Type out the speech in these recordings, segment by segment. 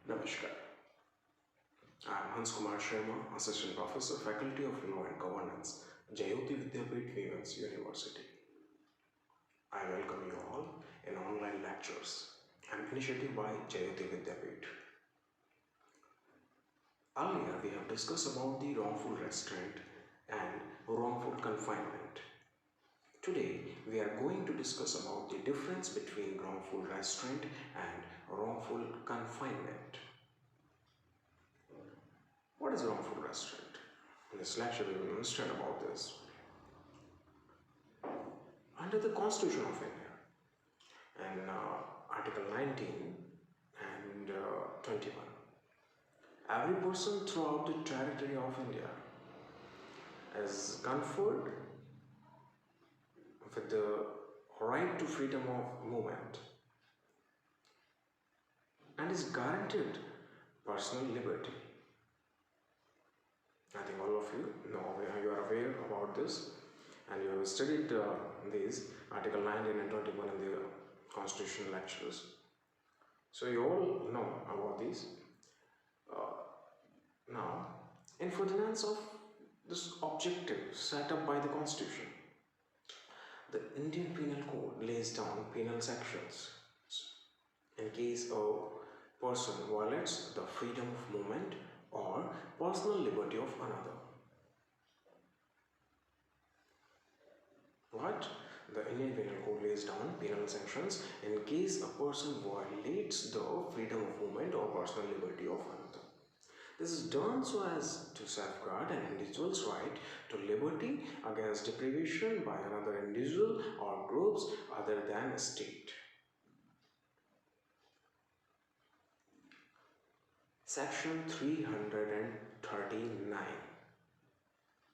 Namaskar. I am Hans Kumar Sharma, Assistant Professor, Faculty of Law and Governance, Jayoti Vidyapeeth Women's University. I welcome you all in online lectures, an initiative by Jayoti Vidyapeeth. Earlier, we have discussed about the wrongful restraint and wrongful confinement. Today, we are going to discuss about the difference between wrongful restraint and wrongful confinement. What is wrongful restraint? In this lecture, we will understand about this. Under the Constitution of India, and Article 19 and 21, every person throughout the territory of India is conferred with the right to freedom of movement and is guaranteed personal liberty. I think all of you know, you are aware about this, and you have studied these Article 19 and 21 in the Constitutional lectures. So you all know about these. Now, in furtherance of this objective set up by the Constitution, the Indian Penal Code lays down penal sections in case a person violates the freedom of movement or personal liberty of another. What? The Indian Penal Code lays down penal sanctions in case a person violates the freedom of movement or personal liberty of another. This is done so as to safeguard an individual's right to liberty against deprivation by another individual or groups other than a state. Section 339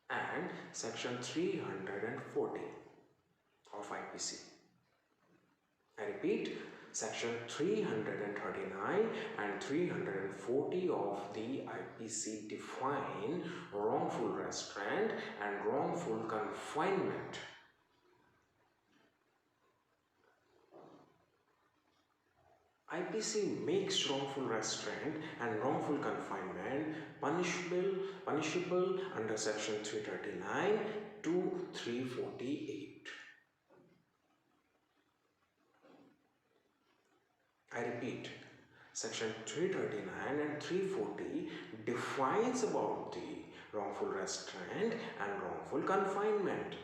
and Section 340 of IPC. I repeat, Section 339 and 340 of the IPC define wrongful restraint and wrongful confinement. IPC makes wrongful restraint and wrongful confinement punishable under Section 339 to 348. I repeat, Section 339 and 340 defines about the wrongful restraint and wrongful confinement,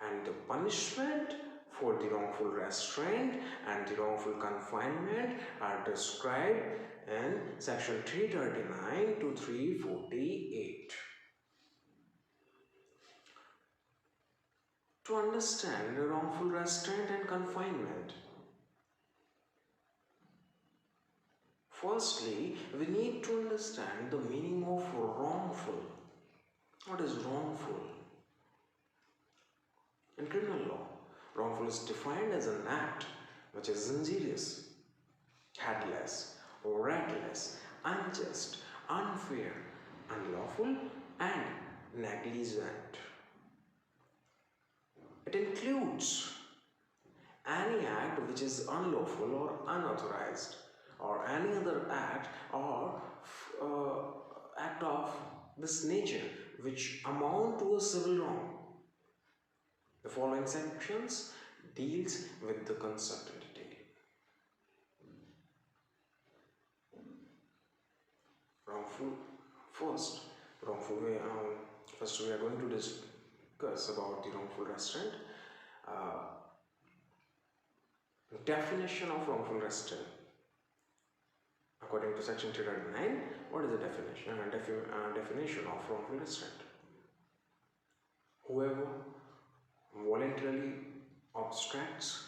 and the punishment for the wrongful restraint and the wrongful confinement are described in Section 339 to 348. To understand the wrongful restraint and confinement, firstly, we need to understand the meaning of wrongful. What is wrongful? In criminal law, wrongful is defined as an act which is injurious, headless, reckless, unjust, unfair, unlawful, and negligent. It includes any act which is unlawful or unauthorized, or any other act or act of this nature which amount to a civil wrong. The following sections deals with the concept in detail. First we are going to discuss about the wrongful restraint. Definition of wrongful restraint. According to Section 339, what is the definition? Definition of wrongful restraint. Whoever voluntarily obstructs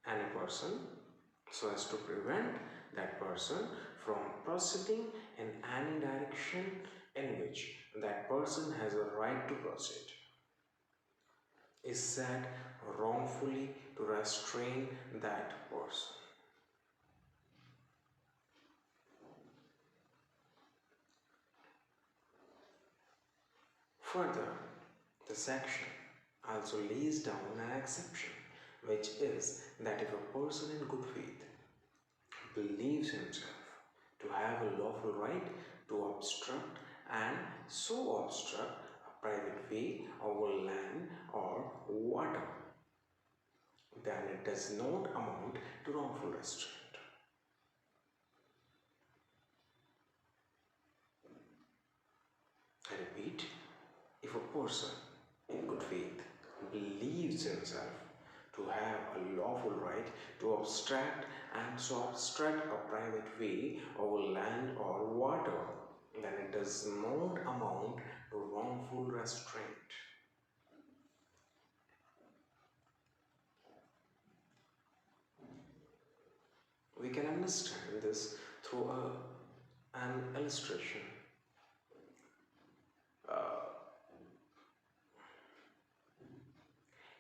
any person so as to prevent that person from proceeding in any direction in which that person has a right to proceed is said wrongfully to restrain that person. Further, the section also lays down an exception, which is that if a person in good faith believes himself to have a lawful right to obstruct and so obstruct a private way over land or water, then it does not amount to wrongful restraint. I repeat, if a person in good faith believes himself to have a lawful right to obstruct and so obstruct a private way over land or water, then it does not amount to wrongful restraint. We can understand this through an illustration.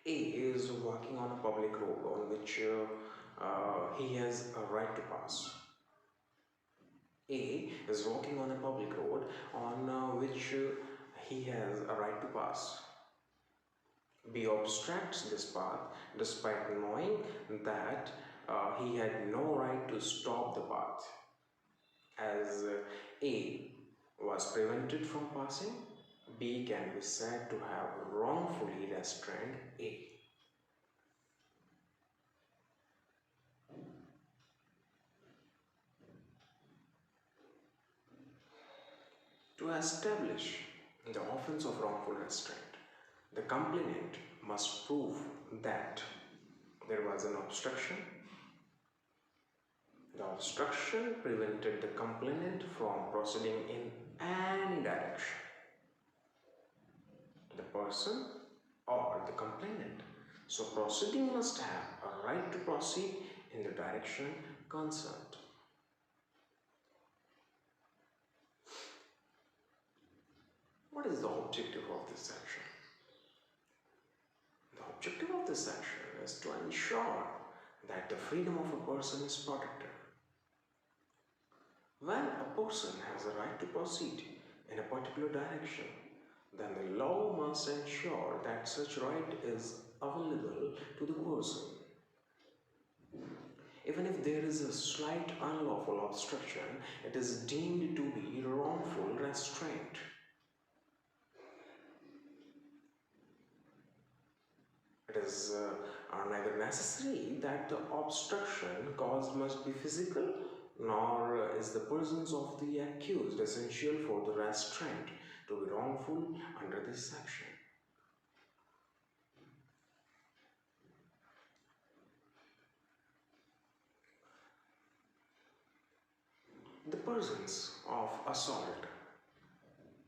A is walking on a public road on which he has a right to pass. A is walking on a public road on which he has a right to pass. B obstructs this path despite knowing that he had no right to stop the path. As A was prevented from passing, B can be said to have wrongfully restrained A. To establish the offense of wrongful restraint, the complainant must prove that there was an obstruction. The obstruction prevented the complainant from proceeding in any direction. The person or the complainant. So proceeding must have a right to proceed in the direction concerned. What is the objective of this section? The objective of this section is to ensure that the freedom of a person is protected. When a person has a right to proceed in a particular direction, then the law must ensure that such right is available to the person. Even if there is a slight unlawful obstruction, it is deemed to be wrongful restraint. It is neither necessary that the obstruction caused must be physical, nor is the presence of the accused essential for the restraint to be wrongful under this section. The presence of assault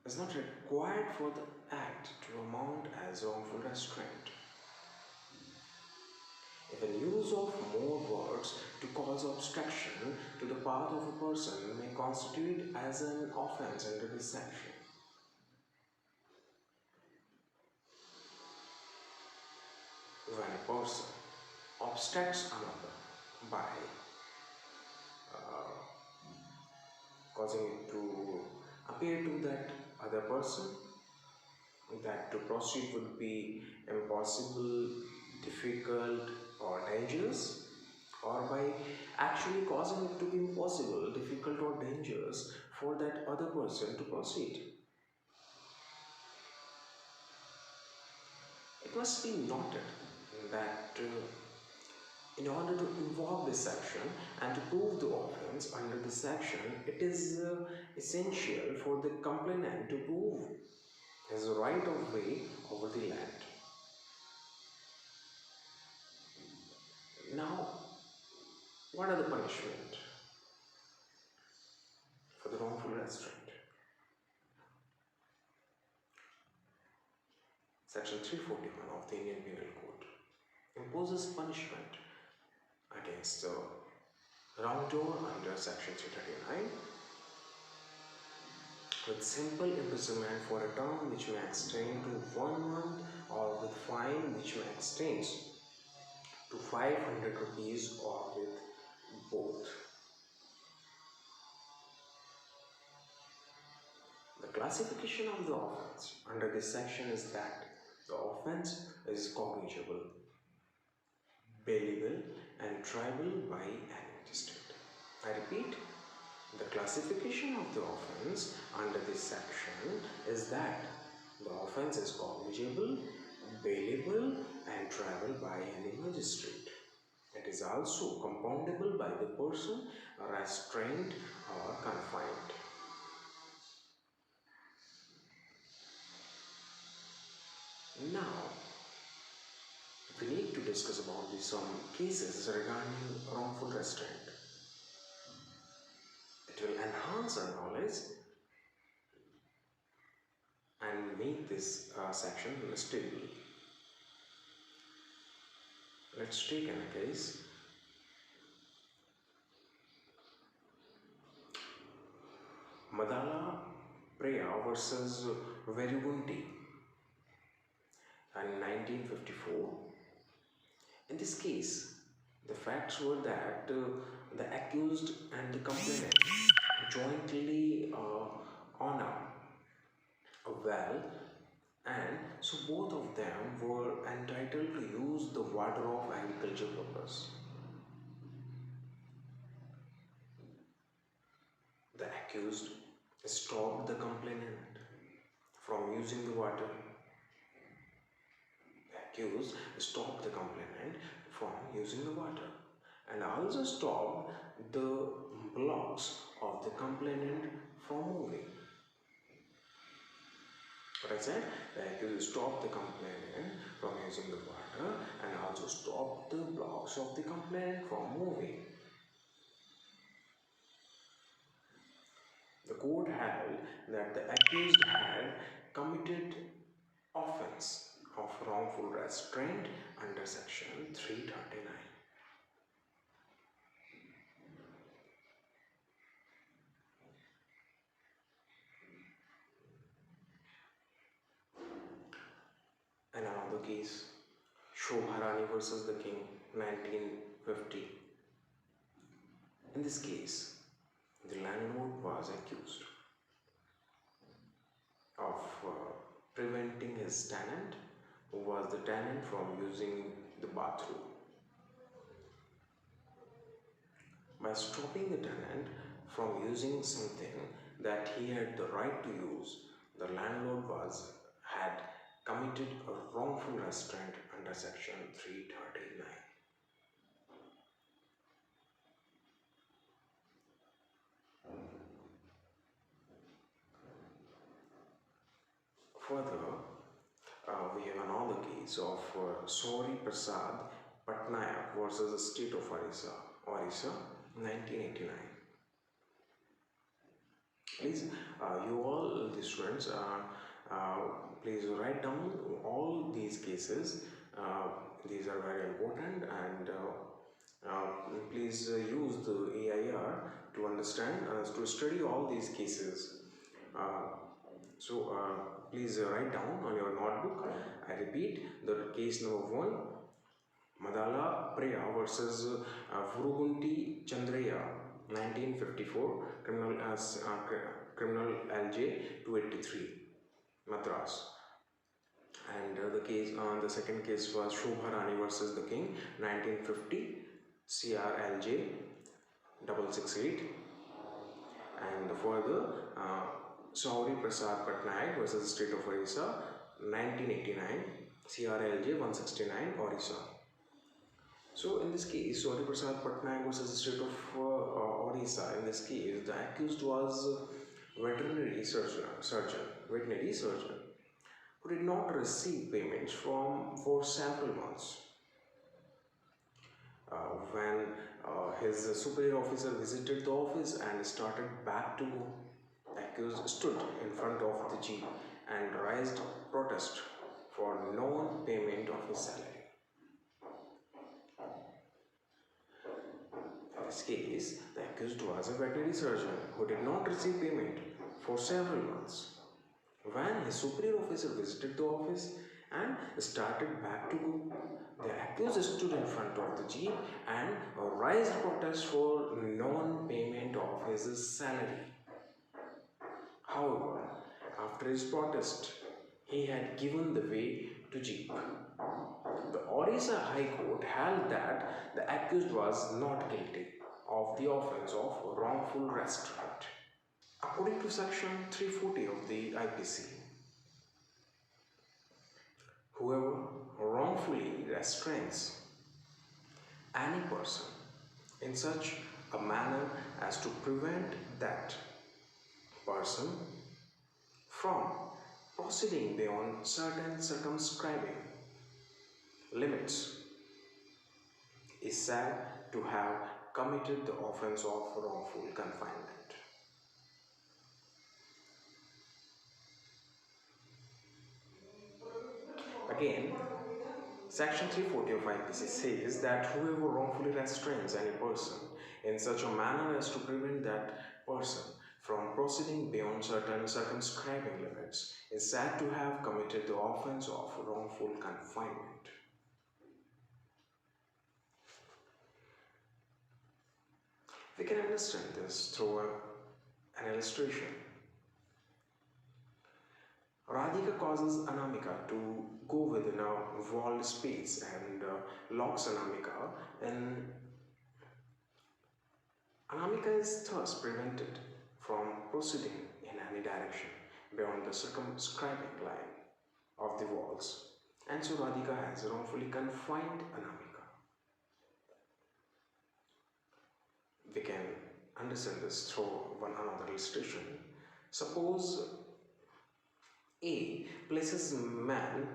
is not required for the act to amount as wrongful restraint. If the use of more words to cause obstruction to the path of a person may constitute as an offense under this section. When a person obstructs another by causing it to appear to that other person that to proceed would be impossible, difficult, or dangerous, or by actually causing it to be impossible, difficult, or dangerous for that other person to proceed. It must be noted that in order to invoke this section and to prove the offense under this section, it is essential for the complainant to prove his right of way over the land. Now, what are the punishment for the wrongful restraint? Section 341 of the Indian Penal Code imposes punishment against the wrongdoer under section 339 with simple imprisonment for a term which may extend to 1 month or with fine which may extend to 500 rupees or with both. The classification of the offense under this section is that the offense is cognizable, bailable, and triable by any magistrate. I repeat, The classification of the offence under this section is that the offence is cognizable, bailable, and triable by any magistrate. It is also compoundable by the person restrained or confined. Now, we need to discuss about some cases regarding wrongful restraint. It will enhance our knowledge and make this section stable. Let's take a case. Madala Preya versus Verugunti in 1954. In this case, the facts were that the accused and the complainant jointly own a well, and so both of them were entitled to use the water of agriculture purpose. The accused stopped the complainant from using the water. The accused stopped the complainant from using the water and also stopped the blocks of the complainant from moving. What I said, the accused stopped the complainant from using the water and also stopped the blocks of the complainant from moving. The court held that the accused had committed offence of wrongful restraint under section 339. And another case, Shobharani versus the King, 1950. In this case, the landlord was accused of preventing his tenant, who was the tenant, from using the bathroom. By stopping the tenant from using something that he had the right to use, the landlord had committed a wrongful restraint under section 339. Further, we have another case of Sauri Prasad Patnaik versus the state of Orissa, 1989. Please, you all, the students, please write down all these cases. These are very important, and please use the AIR to understand, to study all these cases. Please write down on your notebook. I repeat, the case number 1, Madala Preya versus Vurugunti Chandraya, 1954, criminal LJ 283, Madras. And the second case was Shobharani versus the King, 1950, CRLJ 668. And further, Sauri Prasad Patnaik versus the state of Orissa, 1989, CRLJ 169, Orissa. So in this case, Sauri Prasad Patnaik versus the state of Orissa, in this case, the accused was veterinary surgeon, who did not receive payments for several months. When his superior officer visited the office and started back to go, the accused stood in front of the jeep and raised protest for non-payment of his salary. In this case, the accused was a veterinary surgeon who did not receive payment for several months. When his superior officer visited the office and started back to go, the accused stood in front of the jeep and raised protest for non-payment of his salary. However, after his protest, he had given the way to jeep. The Orissa High Court held that the accused was not guilty of the offence of wrongful restraint. According to section 340 of the IPC, whoever wrongfully restrains any person in such a manner as to prevent that person from proceeding beyond certain circumscribing limits is said to have committed the offense of wrongful confinement. Again, Section 340 of IPC says that whoever wrongfully restrains any person in such a manner as to prevent that person from proceeding beyond certain circumscribing limits is said to have committed the offense of wrongful confinement. We can understand this through an illustration. Radhika causes Anamika to go within a walled space and locks Anamika, and Anamika is thus prevented from proceeding in any direction beyond the circumscribing line of the walls, and so Radhika has wrongfully confined Anamika. We can understand this through one another illustration. Suppose A places man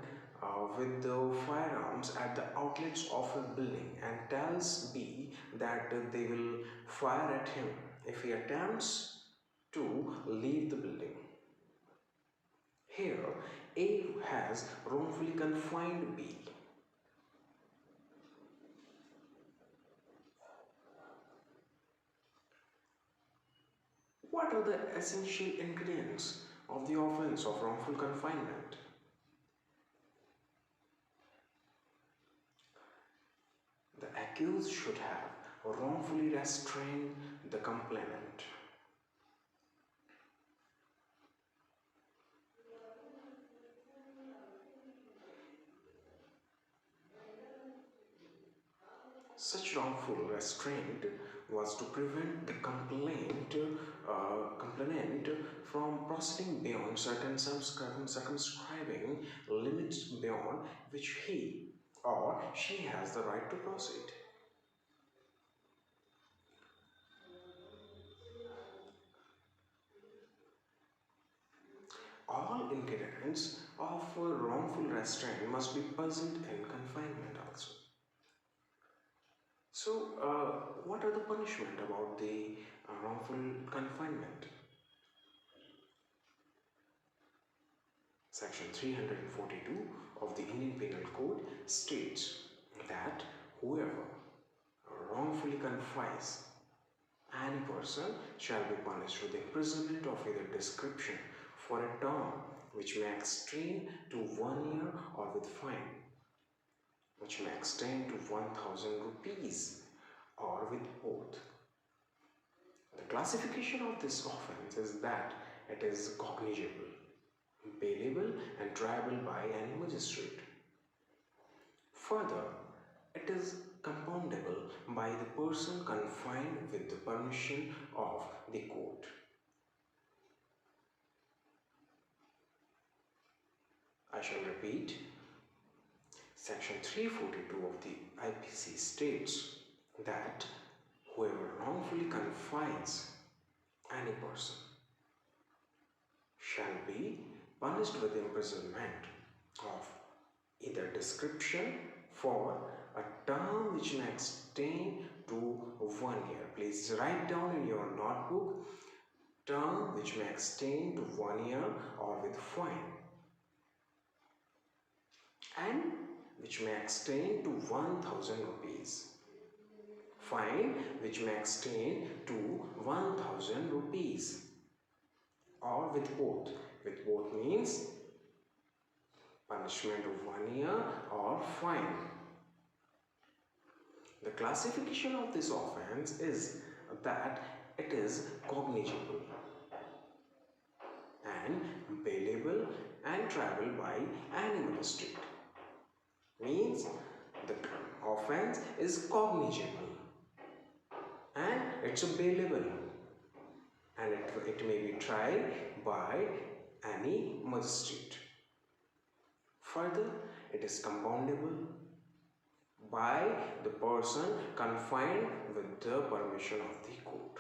with the firearms at the outlets of a building and tells B that they will fire at him if he attempts to leave the building. Here, A has wrongfully confined B. What are the essential ingredients of the offense of wrongful confinement? The accused should have wrongfully restrained the complainant. Such wrongful restraint was to prevent the complainant from proceeding beyond certain circumscribing limits beyond which he or she has the right to proceed. All ingredients of wrongful restraint must be present in confinement also. So, what are the punishment about the wrongful confinement? Section 342 of the Indian Penal Code states that whoever wrongfully confines any person shall be punished with imprisonment of either description for a term which may extend to 1 year or with fine which may extend to 1,000 rupees or with both. The classification of this offense is that it is cognizable, bailable and triable by any magistrate. Further, it is compoundable by the person confined with the permission of the court. I shall repeat. Section 342 of the IPC states that whoever wrongfully confines any person shall be punished with imprisonment of either description for a term which may extend to 1 year. Please write down in your notebook, term which may extend to 1 year or with fine, and which may extend to 1,000 rupees. Fine which may extend to 1,000 rupees, or with both. With both means punishment of 1 year or fine. The classification of this offense is that it is cognizable and bailable and triable by any magistrate. Means the offense is cognizable and it's a bailable and it may be trial by any magistrate. Further, it is compoundable by the person confined with the permission of the court.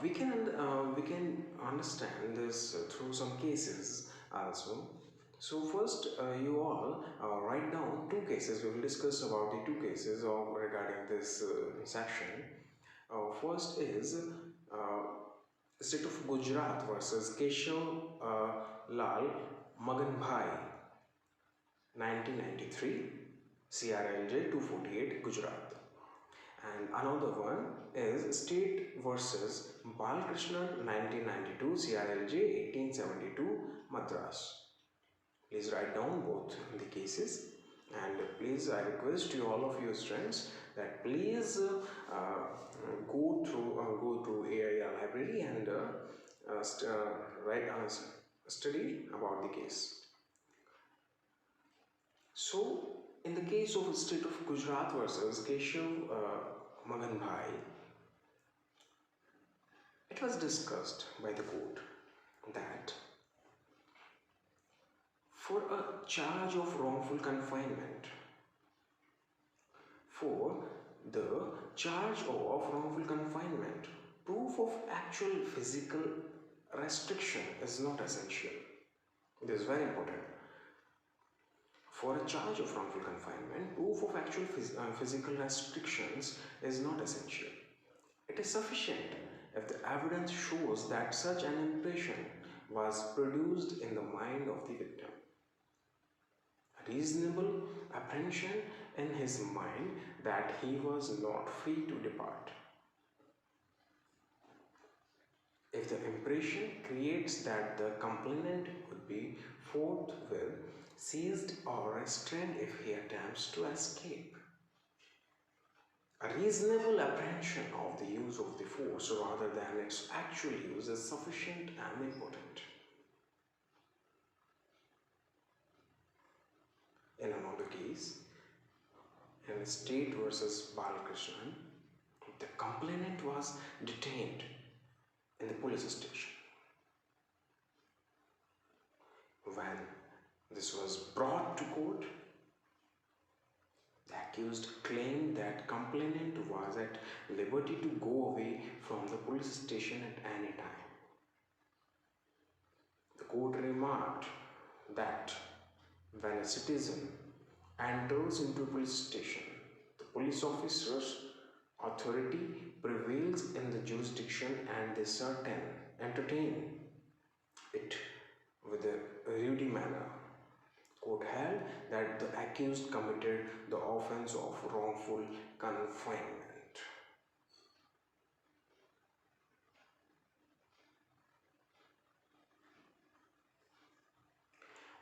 We can understand this through some cases also. So first, you all write down two cases. We will discuss about the two cases of regarding this section. First is state of Gujarat versus Keshav Lal Maganbhai, 1993, CRLJ 248, Gujarat. And another one is state versus Balkrishnan, 1992, CRLJ 1872, Madras. Please write down both the cases, and please I request you, all of you students, that please go to AIR library and study about the case. So, in the case of the state of Gujarat versus Keshav Maganbhai, it was discussed by the court that for a charge of wrongful confinement, for the charge of wrongful confinement, proof of actual physical restriction is not essential. This is very important. For a charge of wrongful confinement, proof of actual physical restrictions is not essential. It is sufficient if the evidence shows that such an impression was produced in the mind of the victim. A reasonable apprehension in his mind that he was not free to depart. If the impression creates that the complainant would be forthwith seized or restrained if he attempts to escape. A reasonable apprehension of the use of the force rather than its actual use is sufficient and important. In another case, in State versus Balakrishnan, the complainant was detained in the police station. When this was brought to court, the accused claimed that complainant was at liberty to go away from the police station at any time. The court remarked that when a citizen enters into a police station, the police officer's authority prevails in the jurisdiction and they entertain it with a rude manner. Court held that the accused committed the offense of wrongful confinement.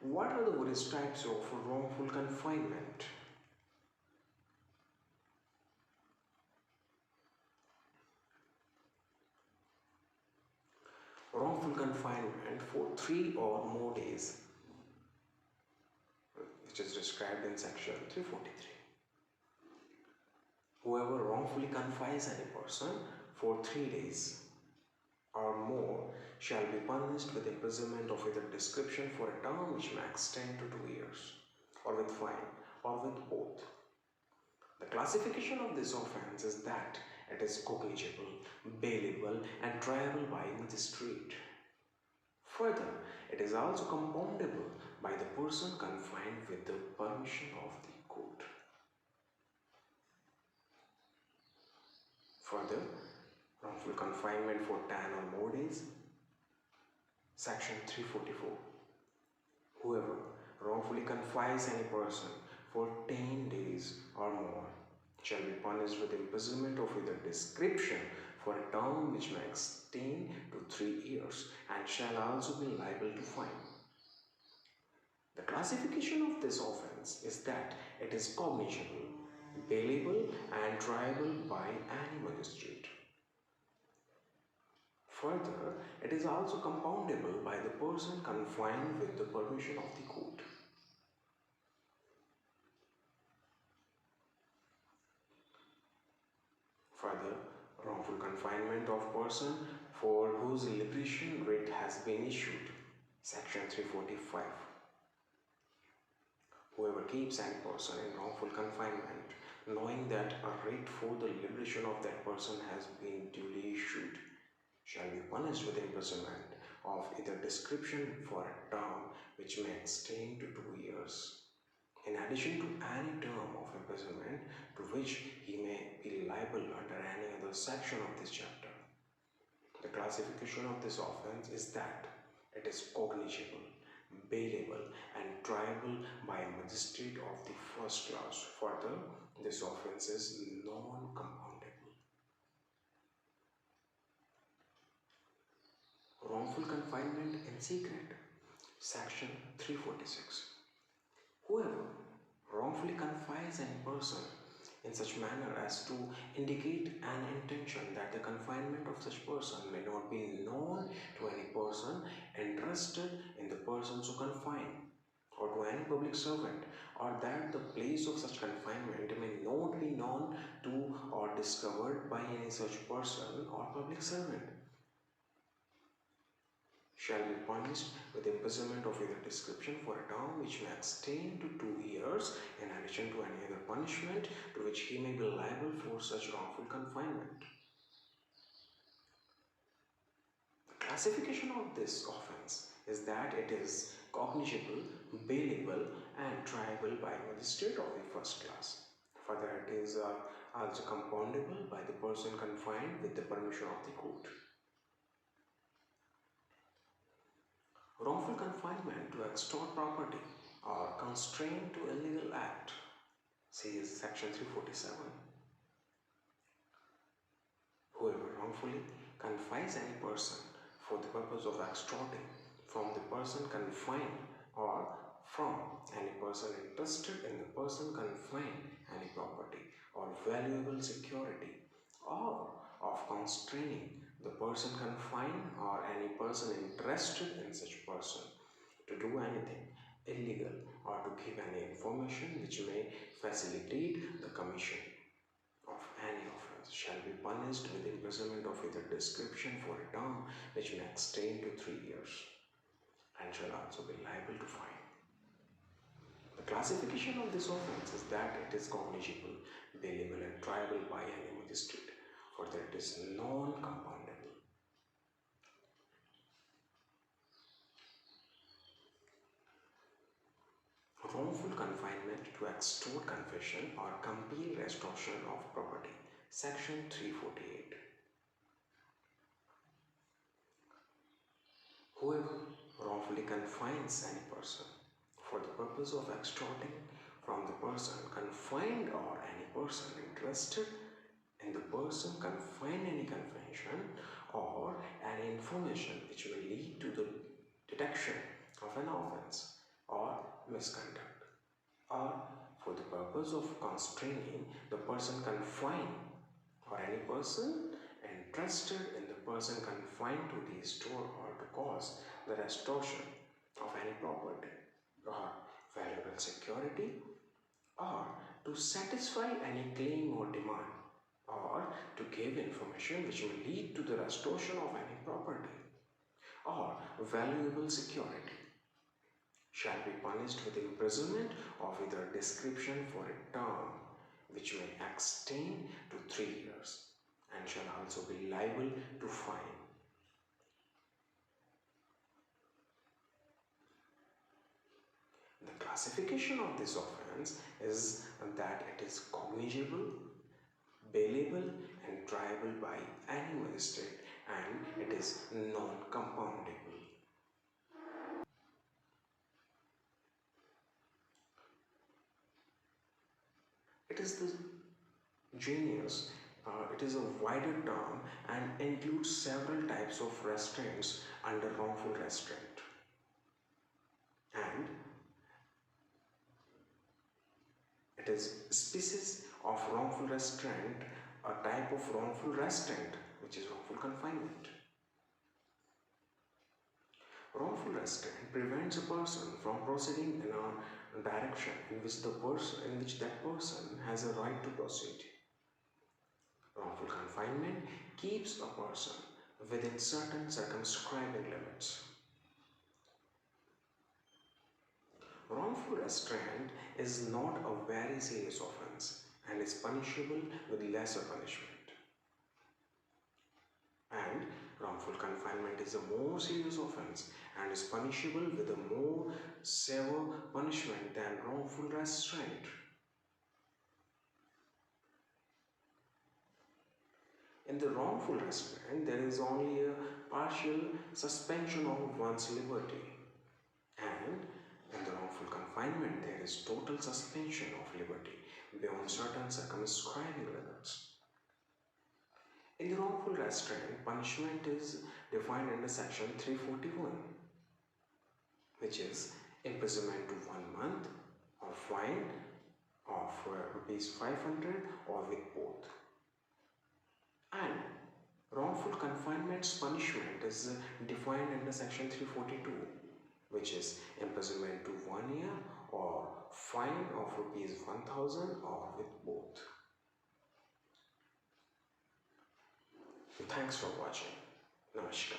What are the various types of wrongful confinement? Wrongful confinement for 3 or more days, which is described in section 343. Whoever wrongfully confines any person for 3 days or more shall be punished with imprisonment of either description for a term which may extend to 2 years, or with fine, or with both. The classification of this offence is that it is cognizable, bailable, and triable by magistrate. Further, it is also compoundable by the person confined with the permission of the court. Further, wrongful confinement for 10 or more days. Section 344. Whoever wrongfully confines any person for 10 days or more shall be punished with imprisonment of either description for a term which may extend to 3 years and shall also be liable to fine. The classification of this offence is that it is cognizable, bailable, and triable by any magistrate. Further, it is also compoundable by the person confined with the permission of the court. Further, wrongful confinement of person for whose liberation writ has been issued. Section 345. Whoever keeps any person in wrongful confinement, knowing that a writ for the liberation of that person has been duly issued, shall be punished with imprisonment of either description for a term which may extend to 2 years, in addition to any term of imprisonment to which he may be liable under any other section of this chapter. The classification of this offence is that it is cognizable, bailable, and triable by a magistrate of the first class. Further, this offence is non-compoundable. Wrongful confinement in secret. Section 346. Whoever wrongfully confines any person in such manner as to indicate an intention that the confinement of such person may not be known to any person entrusted in the person so confined, or to any public servant, or that the place of such confinement may not be known to or discovered by any such person or public servant, shall be punished with imprisonment of either description for a term which may extend to 2 years, in addition to any other punishment to which he may be liable for such wrongful confinement. The classification of this offence is that it is cognizable, bailable, and triable by magistrate of the first class. Further, it is also compoundable by the person confined with the permission of the court. Wrongful confinement to extort property or constraint to illegal act. See section 347. Whoever wrongfully confines any person for the purpose of extorting from the person confined or from any person interested in the person confined any property or valuable security, or of constraining the person confined or any person interested in such person to do anything illegal or to give any information which may facilitate the commission of any offence, shall be punished with imprisonment of either description for a term which may extend to 3 years, and shall also be liable to fine. The classification of this offence is that it is cognizable, bailable, and triable by any magistrate, for that it is non-compoundable. Wrongful confinement to extort confession or compel restoration of property. Section 348. Whoever wrongfully confines any person for the purpose of extorting from the person confined or any person interested in the person confined any confession or any information which will lead to the detection of an offence or misconduct, or for the purpose of constraining the person confined or any person entrusted in the person confined to restore or to cause the restoration of any property or valuable security, or to satisfy any claim or demand, or to give information which will lead to the restoration of any property or valuable security, shall be punished with imprisonment of either description for a term which may extend to 3 years, and shall also be liable to fine. The classification of this offence is that it is cognizable, bailable, and triable by any magistrate, and it is non-compoundable. It is the genus, it is a wider term and includes several types of restraints under wrongful restraint, and it is species of wrongful restraint, a type of wrongful restraint which is wrongful confinement. Wrongful restraint prevents a person from proceeding in a direction in which that person has a right to proceed. Wrongful confinement keeps a person within certain circumscribing limits. Wrongful restraint is not a very serious offense and is punishable with lesser punishment. And wrongful confinement is a more serious offense and is punishable with a more severe punishment than wrongful restraint. In the wrongful restraint, there is only a partial suspension of one's liberty, and in the wrongful confinement, there is total suspension of liberty beyond certain circumscribing limits. In the wrongful restraint, punishment is defined under section 341, which is imprisonment to 1 month or fine of rupees 500 or with both. And wrongful confinement's punishment is defined under section 342, which is imprisonment to 1 year or fine of rupees 1000 or with both. Thanks for watching. Namaskar.